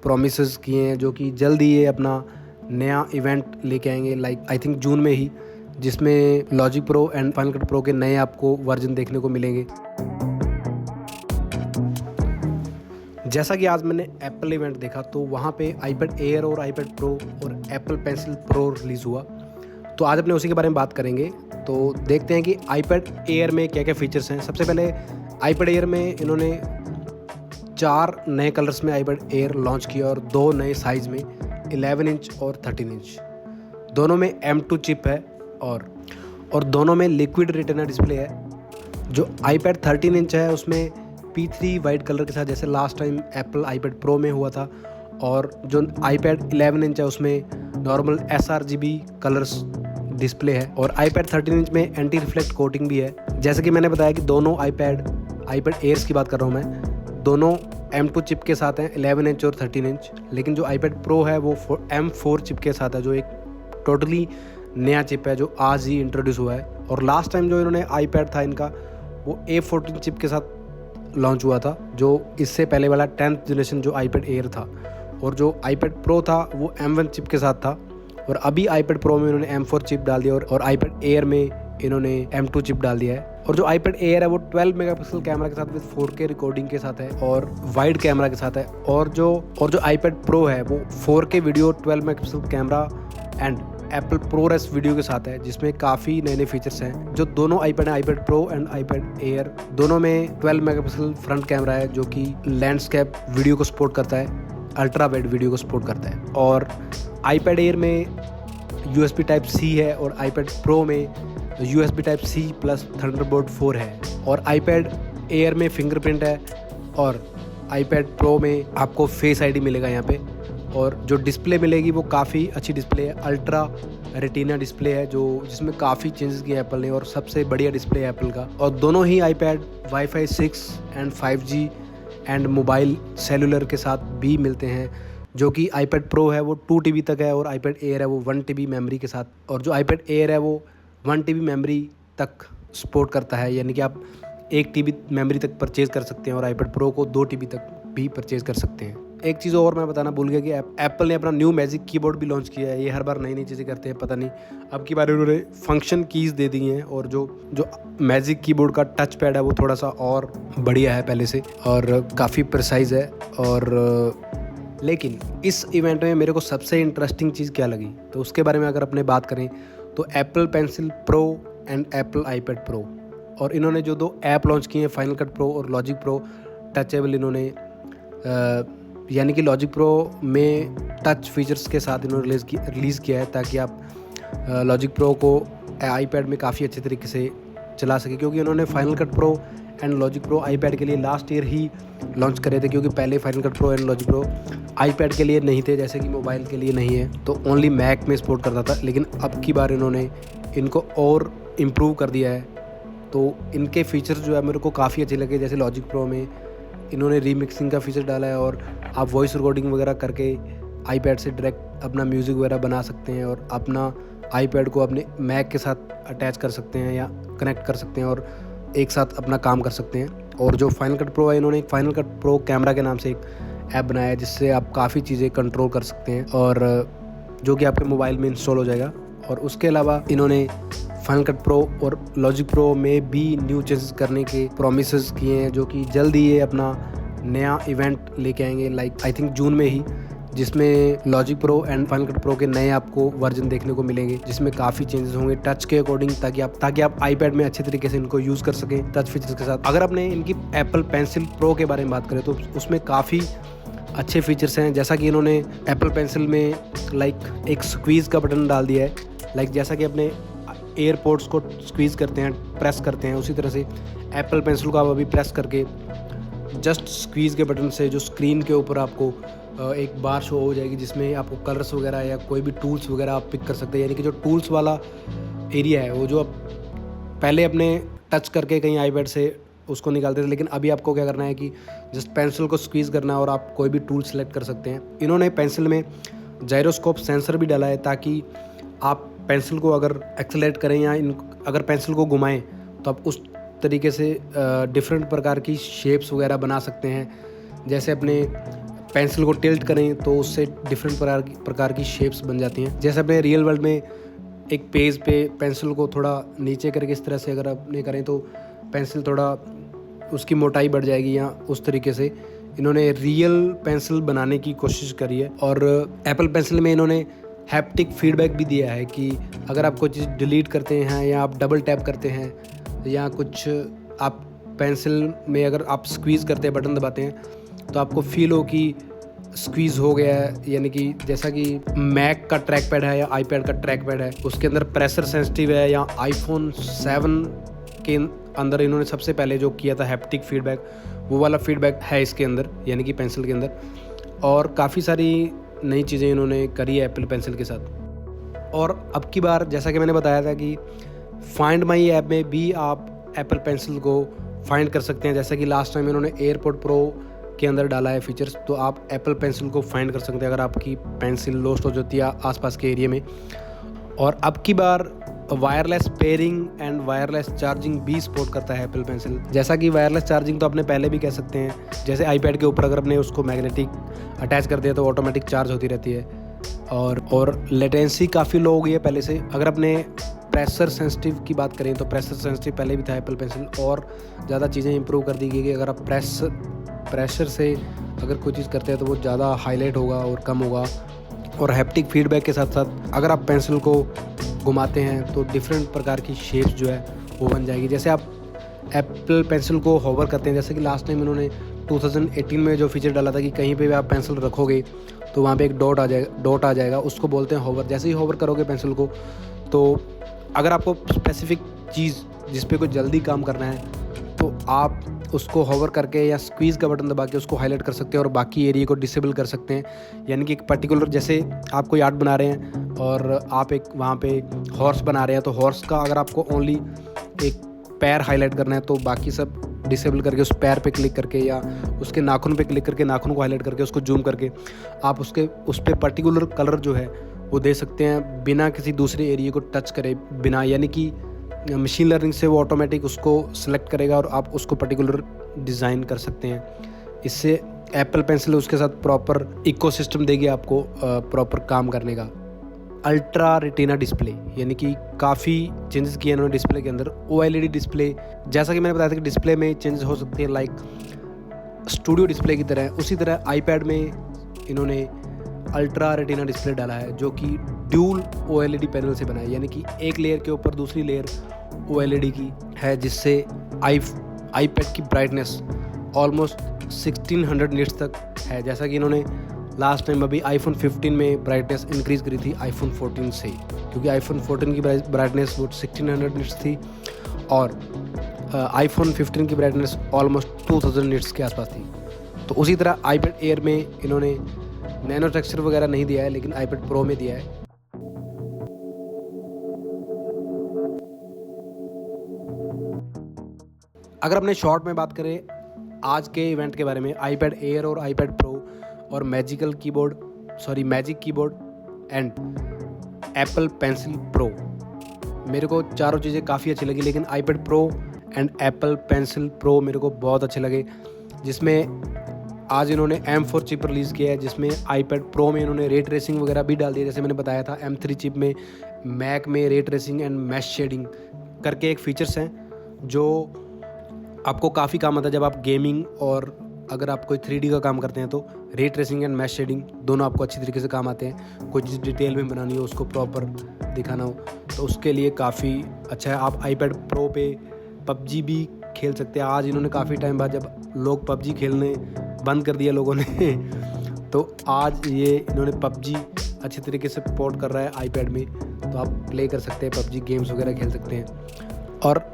Promises किए हैं जो कि जल्द ही ये अपना नया इवेंट लेके आएंगे, लाइक आई थिंक जून में ही, जिसमें logic pro and final cut pro के नए आपको वर्जन देखने को मिलेंगे। जैसा कि आज मैंने एप्पल इवेंट देखा तो वहाँ पे आईपैड एयर और आईपैड प्रो और एप्पल पेंसिल प्रो रिलीज़ हुआ, तो आज अपने उसी के बारे में बात करेंगे। तो देखते हैं कि आईपैड एयर में क्या क्या फीचर्स हैं। सबसे पहले आईपैड एयर में इन्होंने 4 नए कलर्स में आईपैड एयर लॉन्च किया और 2 नए साइज़ में 11 इंच और 13 इंच। दोनों में M2 चिप है और दोनों में लिक्विड रेटिना डिस्प्ले है। जो आईपैड 13 इंच है उसमें P3 वाइट कलर के साथ, जैसे last time Apple iPad pro में हुआ था, और जो आईपैड 11 इंच है उसमें नॉर्मल sRGB कलर्स डिस्प्ले है। और आईपैड 13 इंच में एंटी रिफ्लेक्ट कोटिंग भी है। जैसे कि मैंने बताया कि दोनों आईपैड एयर्स की बात कर रहा हूँ मैं, दोनों M2 चिप के साथ हैं, 11 इंच और 13 इंच। लेकिन जो आईपैड प्रो है वो M4 चिप के साथ है, जो एक टोटली नया चिप है जो आज ही इंट्रोड्यूस हुआ है। और लास्ट टाइम जो इन्होंने आईपैड था इनका वो A14 चिप के साथ लॉन्च हुआ था, जो इससे पहले वाला 10th जनरेशन जो आईपैड एयर था। और जो आईपैड प्रो था वो M1 चिप के साथ था, और अभी आईपैड प्रो में इन्होंने M4 चिप डाल दिया और आईपैड एयर में इन्होंने M2 चिप डाल दिया है। और जो आईपैड एयर है वो 12 मेगापिक्सल कैमरा के साथ विद 4K रिकॉर्डिंग के साथ है और वाइड कैमरा के साथ है। और जो आईपैड प्रो है वो 4K video, 12 megapixel camera and Apple ProRes video के साथ है, जिसमें काफ़ी नए नए फीचर्स हैं। जो दोनों आईपैड हैं, iPad pro and iPad air, दोनों में 12 मेगापिक्सल फ्रंट कैमरा है जो कि लैंडस्केप वीडियो को सपोर्ट करता है, अल्ट्रा वाइड वीडियो को सपोर्ट करता है। और आईपैड एयर में USB Type-C है और आईपैड प्रो में USB Type-C प्लस थंडरबोल्ट 4 है। और आईपैड एयर में फिंगरप्रिंट है और आईपैड प्रो में आपको फेस ID मिलेगा यहाँ पे। और जो डिस्प्ले मिलेगी वो काफ़ी अच्छी डिस्प्ले है, अल्ट्रा रेटिना डिस्प्ले है, जो जिसमें काफ़ी चेंजेस किए एप्पल ने और सबसे बढ़िया डिस्प्ले है एप्पल का। और दोनों ही iPad Wi-Fi 6 and 5G and mobile cellular के साथ भी मिलते हैं। जो कि आईपैड प्रो है वो 2 TB तक है और आईपैड एयर है वो 1 TB मेमोरी के साथ। और जो आईपैड एयर है वो 1 TB मेमोरी तक सपोर्ट करता है, यानी कि आप 1 TB मेमोरी तक परचेज़ कर सकते हैं और आईपैड प्रो को 2 TB तक भी परचेज़ कर सकते हैं। एक चीज़ और मैं बताना भूल गया कि एप्पल ने अपना न्यू मैजिक कीबोर्ड भी लॉन्च किया है। ये हर बार नई नई चीज़ें करते हैं, पता नहीं अब की बार उन्होंने फंक्शन कीज़ दे दी हैं। और जो मैजिक कीबोर्ड का टच पैड है वो थोड़ा सा और बढ़िया है पहले से और काफ़ी प्रिसाइज है। और लेकिन इस इवेंट में मेरे को सबसे इंटरेस्टिंग चीज़ क्या लगी तो उसके बारे में अगर अपने बात करें तो Apple pencil pro and Apple iPad pro, और इन्होंने जो 2 ऐप लॉन्च किए हैं, फाइनल कट प्रो और लॉजिक प्रो टचेबल, इन्होंने यानी कि लॉजिक प्रो में टच फीचर्स के साथ इन्होंने रिलीज़ किया है ताकि आप लॉजिक प्रो को आईपैड में काफ़ी अच्छे तरीके से चला सके। क्योंकि उन्होंने final cut pro and logic pro iPad के लिए लास्ट ईयर ही लॉन्च करे थे, क्योंकि पहले final cut pro and logic pro iPad के लिए नहीं थे, जैसे कि मोबाइल के लिए नहीं है, तो ओनली मैक में सपोर्ट करता था। लेकिन अब की बार इन्होंने इनको और इम्प्रूव कर दिया है, तो इनके फीचर्स जो है मेरे को काफ़ी अच्छे लगे। जैसे लॉजिक प्रो में इन्होंने रीमिक्सिंग का फीचर डाला है और आप वॉइस रिकॉर्डिंग वगैरह करके आईपैड से डायरेक्ट अपना म्यूज़िक वगैरह बना सकते हैं और अपना आईपैड को अपने मैक के साथ अटैच कर सकते हैं या कनेक्ट कर सकते हैं और एक साथ अपना काम कर सकते हैं। और जो फाइनल कट प्रो है, इन्होंने एक फाइनल कट प्रो कैमरा के नाम से एक ऐप बनाया है जिससे आप काफ़ी चीज़ें कंट्रोल कर सकते हैं और जो कि आपके मोबाइल में इंस्टॉल हो जाएगा। और उसके अलावा इन्होंने फाइनल कट प्रो और लॉजिक प्रो में भी न्यू चेंजेस करने के प्रॉमिसेस किए हैं, जो कि जल्द ही ये अपना नया इवेंट लेके आएंगे, लाइक आई थिंक जून में ही, जिसमें logic pro and final cut pro के नए आपको वर्जन देखने को मिलेंगे, जिसमें काफ़ी चेंजेस होंगे टच के अकॉर्डिंग, ताकि आप आईपैड में अच्छे तरीके से इनको यूज़ कर सकें टच फीचर्स के साथ। अगर आपने इनकी एप्पल पेंसिल प्रो के बारे में बात करें तो उसमें काफ़ी अच्छे फीचर्स हैं। जैसा कि इन्होंने एप्पल पेंसिल में लाइक एक स्क्वीज़ का बटन डाल दिया है, लाइक जैसा कि अपने एयरपोर्ट्स को स्क्वीज़ करते हैं, प्रेस करते हैं, उसी तरह से एप्पल पेंसिल को आप अभी प्रेस करके जस्ट स्क्वीज़ के बटन से जो स्क्रीन के ऊपर आपको एक बार शो हो जाएगी, जिसमें आपको कलर्स वगैरह या कोई भी टूल्स वगैरह आप पिक कर सकते हैं। यानी कि जो टूल्स वाला एरिया है वो जो आप पहले अपने टच करके कहीं आईपैड से उसको निकालते थे, लेकिन अभी आपको क्या करना है कि जस्ट पेंसिल को स्क्वीज़ करना है और आप कोई भी टूल सेलेक्ट कर सकते हैं। इन्होंने पेंसिल में जायरोस्कोप सेंसर भी डाला है ताकि आप पेंसिल को अगर एक्सेलेरेट करें या अगर पेंसिल को घुमाएं तो आप उस तरीके से डिफरेंट प्रकार की शेप्स वगैरह बना सकते हैं। जैसे अपने पेंसिल को टिल्ट करें तो उससे डिफरेंट प्रकार की शेप्स बन जाती हैं। जैसे अपने रियल वर्ल्ड में एक पेज पे पेंसिल को थोड़ा नीचे करके इस तरह से अगर अपने करें तो पेंसिल थोड़ा उसकी मोटाई बढ़ जाएगी, या उस तरीके से इन्होंने रियल पेंसिल बनाने की कोशिश करी है। और एप्पल पेंसिल में इन्होंने हैप्टिक फीडबैक भी दिया है कि अगर आप कोई चीज़ डिलीट करते हैं या आप डबल टैप करते हैं या कुछ आप पेंसिल में अगर आप स्क्वीज़ करते हैं, बटन दबाते हैं, तो आपको फील हो कि स्क्वीज़ हो गया है। यानी कि जैसा कि मैक का ट्रैक पैड है या आईपैड का ट्रैक पैड है, उसके अंदर प्रेशर सेंसिटिव है, या आईफोन 7 के अंदर इन्होंने सबसे पहले जो किया था हैप्टिक फीडबैक, वो वाला फीडबैक है इसके अंदर, यानी कि पेंसिल के अंदर। और काफ़ी सारी नई चीज़ें इन्होंने करी है एप्पल पेंसिल के साथ। और अब की बार जैसा कि मैंने बताया था कि फाइंड माई ऐप में भी आप एप्पल पेंसिल को फाइंड कर सकते हैं। जैसा कि लास्ट टाइम इन्होंने एयरपोर्ट प्रो के अंदर डाला है फीचर्स, तो आप एप्पल पेंसिल को फाइंड कर सकते हैं अगर आपकी पेंसिल लॉस्ट हो जाती है आसपास के एरिया में। और अब की बार wireless pairing and wireless charging भी सपोर्ट करता है एप्पल पेंसिल। जैसा कि वायरलेस चार्जिंग तो अपने पहले भी कह सकते हैं, जैसे आईपैड के ऊपर अगर अपने उसको मैग्नेटिक अटैच कर दिया तो ऑटोमेटिक चार्ज होती रहती है। और लेटेंसी काफ़ी लो हो गई है पहले से। अगर अपने प्रेशर सेंसिटिव की बात करें तो प्रेशर सेंसिटिव पहले भी था एप्पल पेंसिल, और ज़्यादा चीज़ें इंप्रूव कर दी गई कि अगर आप प्रेशर से अगर कोई चीज़ करते हैं तो वो ज़्यादा हाईलाइट होगा और कम होगा। और हैप्टिक फीडबैक के साथ साथ अगर आप पेंसिल को घुमाते हैं तो डिफरेंट प्रकार की शेप्स जो है वो बन जाएगी। जैसे आप एप्पल पेंसिल को होवर करते हैं, जैसे कि लास्ट टाइम इन्होंने 2018 में जो फीचर डाला था कि कहीं पे भी आप पेंसिल रखोगे तो वहाँ पे एक डॉट आ जाएगा, उसको बोलते हैं होवर। जैसे ही होवर करोगे पेंसिल को, तो अगर आपको स्पेसिफिक चीज़ जिस पे कोई जल्दी काम करना है तो आप उसको होवर करके या स्क्वीज़ का बटन दबा के उसको हाईलाइट कर सकते हैं और बाकी एरिया को डिसेबल कर सकते हैं। यानी कि एक पर्टिकुलर, जैसे आप कोई आर्ट बना रहे हैं और आप एक वहाँ पे हॉर्स बना रहे हैं, तो हॉर्स का अगर आपको ओनली एक पैर हाईलाइट करना है तो बाकी सब डिसेबल करके उस पैर पे क्लिक करके या उसके नाखून पे क्लिक करके नाखून को हाईलाइट करके उसको जूम करके आप उस पर पर्टिकुलर कलर जो है वो दे सकते हैं बिना किसी दूसरे एरिया को टच करे बिना। यानी कि मशीन लर्निंग से वो ऑटोमेटिक उसको सेलेक्ट करेगा और आप उसको पर्टिकुलर डिज़ाइन कर सकते हैं। इससे एप्पल पेंसिल उसके साथ प्रॉपर इकोसिस्टम देगी आपको प्रॉपर काम करने का। अल्ट्रा रेटिना डिस्प्ले, यानी कि काफ़ी चेंजेस किए इन्होंने डिस्प्ले के अंदर। OLED डिस्प्ले, जैसा कि मैंने बताया था कि डिस्प्ले में चेंजेस हो सकते हैं लाइक स्टूडियो डिस्प्ले की तरह, उसी तरह आईपैड में इन्होंने अल्ट्रा रेटिना डिस्प्ले डाला है जो कि ड्यूल OLED पैनल से बना है। यानी कि एक लेयर के ऊपर दूसरी लेयर OLED की है, जिससे आईपैड की ब्राइटनेस ऑलमोस्ट 1600 निट्स तक है। जैसा कि इन्होंने लास्ट टाइम अभी आईफोन 15 में ब्राइटनेस इंक्रीज़ करी थी आईफोन 14 से, क्योंकि आईफोन 14 की ब्राइटनेस वो 1600 निट्स थी और आईफोन 15 की ब्राइटनेस ऑलमोस्ट 2000 निट्स के आसपास थी। तो उसी तरह आईपैड एयर में इन्होंने नैनो टेक्सचर वगैरह नहीं दिया है, लेकिन आईपैड प्रो में दिया है। अगर अपने शॉर्ट में बात करें आज के इवेंट के बारे में, आईपैड एयर और आईपैड प्रो और magic keyboard and Apple pencil pro, मेरे को चारों चीज़ें काफ़ी अच्छी लगी, लेकिन iPad pro and Apple pencil pro मेरे को बहुत अच्छे लगे। जिसमें आज इन्होंने M4 चिप रिलीज़ किया है, जिसमें आईपैड प्रो में इन्होंने रे ट्रेसिंग वगैरह भी डाल दिया। जैसे मैंने बताया था M3 चिप में मैक में ray tracing and mash shading करके एक फ़ीचर्स हैं जो आपको काफ़ी काम आता है जब आप गेमिंग और अगर आप कोई 3D का काम करते हैं तो ray tracing and mash shading दोनों आपको अच्छी तरीके से काम आते हैं। कोई चीज़ डिटेल में बनानी हो, उसको प्रॉपर दिखाना हो, तो उसके लिए काफ़ी अच्छा है। आप आईपैड प्रो पे PUBG भी खेल सकते हैं। आज इन्होंने काफ़ी टाइम बाद जब लोग PUBG खेलने बंद कर दिया लोगों ने तो आज ये इन्होंने PUBG अच्छी तरीके से पोर्ट कर रहा है आईपैड में, तो आप प्ले कर सकते हैं PUBG गेम्स वगैरह खेल सकते हैं। और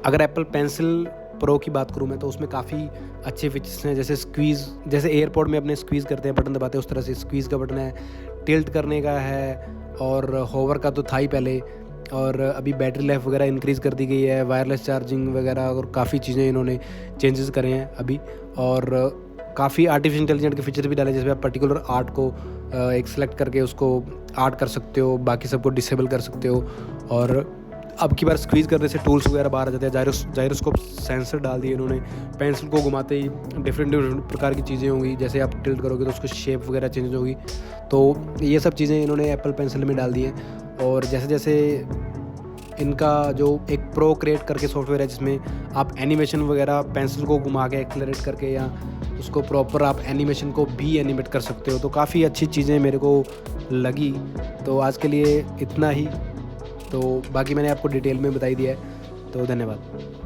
अगर एप्पल पेंसिल प्रो की बात करूँ मैं तो उसमें काफ़ी अच्छे फीचर्स हैं, जैसे एयरपोर्ट में अपने स्क्वीज़ करते हैं बटन दबाते हैं, उस तरह से स्क्वीज़ का बटन है, टिल्ट करने का है और होवर का तो था ही पहले, और अभी बैटरी लाइफ वगैरह इंक्रीज़ कर दी गई है, वायरलेस चार्जिंग वगैरह और काफ़ी चीज़ें इन्होंने चेंजेस करे हैं अभी। और काफ़ी आर्टिफिशियल इंटेलिजेंट के फीचर भी डाले, जिसमें आप पर्टिकुलर आर्ट को एक सेलेक्ट करके उसको आर्ट कर सकते हो, बाकी सबको डिसेबल कर सकते हो। और अब की बार स्क्वीज़ करने से टूल्स वगैरह बाहर आ जाते हैं। जायरोस्कोप सेंसर डाल दिए इन्होंने। पेंसिल को घुमाते ही डिफरेंट प्रकार की चीज़ें होंगी, जैसे आप टिल्ट करोगे तो उसको शेप वगैरह चेंज होगी। तो ये सब चीज़ें इन्होंने एप्पल पेंसिल में डाल दी हैं। और जैसे जैसे इनका जो एक प्रो क्रिएट करके सॉफ्टवेयर है, जिसमें आप एनिमेशन वगैरह पेंसिल को घुमा के एक्सेलरेट करके या उसको प्रॉपर आप एनिमेशन को भी एनिमेट कर सकते हो। तो काफ़ी अच्छी चीज़ें मेरे को लगी। तो आज के लिए इतना ही। तो बाकी मैंने आपको डिटेल में बताई दिया है। तो धन्यवाद।